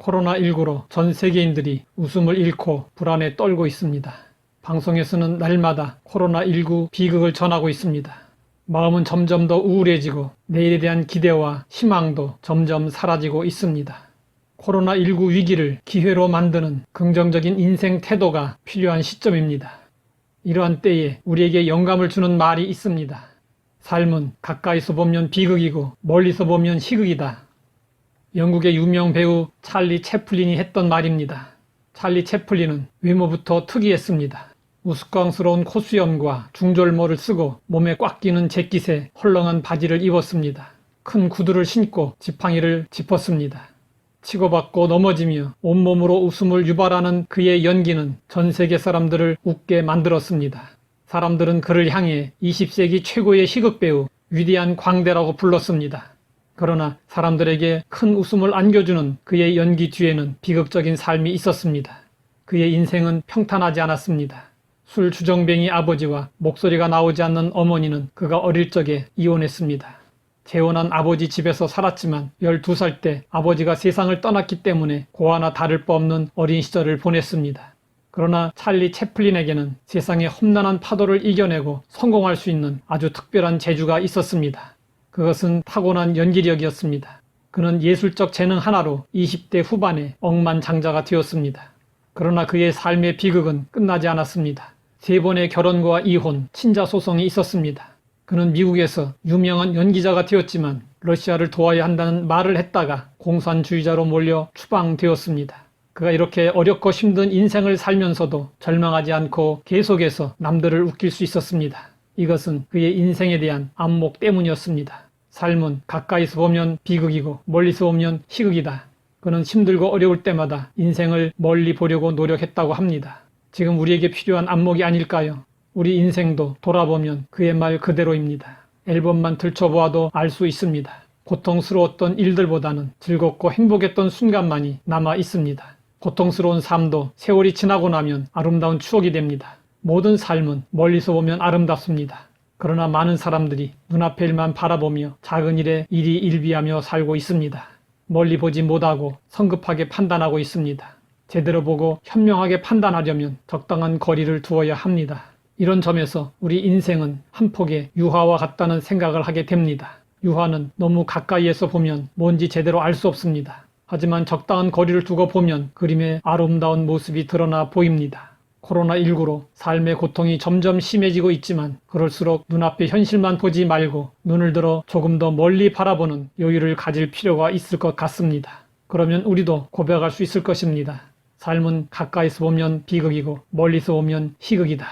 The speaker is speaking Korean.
코로나19로 전 세계인들이 웃음을 잃고 불안에 떨고 있습니다. 방송에서는 날마다 코로나19 비극을 전하고 있습니다. 마음은 점점 더 우울해지고 내일에 대한 기대와 희망도 점점 사라지고 있습니다. 코로나19 위기를 기회로 만드는 긍정적인 인생 태도가 필요한 시점입니다. 이러한 때에 우리에게 영감을 주는 말이 있습니다. 삶은 가까이서 보면 비극이고 멀리서 보면 희극이다. 영국의 유명 배우 찰리 채플린이 했던 말입니다. 찰리 채플린은 외모부터 특이했습니다. 우스꽝스러운 콧수염과 중절모를 쓰고 몸에 꽉 끼는 재킷에 헐렁한 바지를 입었습니다. 큰 구두를 신고 지팡이를 짚었습니다. 치고받고 넘어지며 온몸으로 웃음을 유발하는 그의 연기는 전 세계 사람들을 웃게 만들었습니다. 사람들은 그를 향해 20세기 최고의 희극배우, 위대한 광대라고 불렀습니다. 그러나 사람들에게 큰 웃음을 안겨주는 그의 연기 뒤에는 비극적인 삶이 있었습니다. 그의 인생은 평탄하지 않았습니다. 술 주정뱅이 아버지와 목소리가 나오지 않는 어머니는 그가 어릴 적에 이혼했습니다. 재혼한 아버지 집에서 살았지만 12살 때 아버지가 세상을 떠났기 때문에 고아나 다를 바 없는 어린 시절을 보냈습니다. 그러나 찰리 채플린에게는 세상의 험난한 파도를 이겨내고 성공할 수 있는 아주 특별한 재주가 있었습니다. 그것은 타고난 연기력이었습니다. 그는 예술적 재능 하나로 20대 후반에 억만장자가 되었습니다. 그러나 그의 삶의 비극은 끝나지 않았습니다. 3번의 결혼과 이혼, 친자 소송이 있었습니다. 그는 미국에서 유명한 연기자가 되었지만 러시아를 도와야 한다는 말을 했다가 공산주의자로 몰려 추방되었습니다. 그가 이렇게 어렵고 힘든 인생을 살면서도 절망하지 않고 계속해서 남들을 웃길 수 있었습니다. 이것은 그의 인생에 대한 안목 때문이었습니다. 삶은 가까이서 보면 비극이고 멀리서 보면 희극이다. 그는 힘들고 어려울 때마다 인생을 멀리 보려고 노력했다고 합니다. 지금 우리에게 필요한 안목이 아닐까요? 우리 인생도 돌아보면 그의 말 그대로입니다. 앨범만 들춰보아도 알 수 있습니다. 고통스러웠던 일들보다는 즐겁고 행복했던 순간만이 남아 있습니다. 고통스러운 삶도 세월이 지나고 나면 아름다운 추억이 됩니다. 모든 삶은 멀리서 보면 아름답습니다. 그러나 많은 사람들이 눈앞의 일만 바라보며 작은 일에 일희일비하며 살고 있습니다. 멀리 보지 못하고 성급하게 판단하고 있습니다. 제대로 보고 현명하게 판단하려면 적당한 거리를 두어야 합니다. 이런 점에서 우리 인생은 한 폭의 유화와 같다는 생각을 하게 됩니다. 유화는 너무 가까이에서 보면 뭔지 제대로 알 수 없습니다. 하지만 적당한 거리를 두고 보면 그림의 아름다운 모습이 드러나 보입니다. 코로나19로 삶의 고통이 점점 심해지고 있지만 그럴수록 눈앞의 현실만 보지 말고 눈을 들어 조금 더 멀리 바라보는 여유를 가질 필요가 있을 것 같습니다. 그러면 우리도 고백할 수 있을 것입니다. 삶은 가까이서 보면 비극이고 멀리서 보면 희극이다.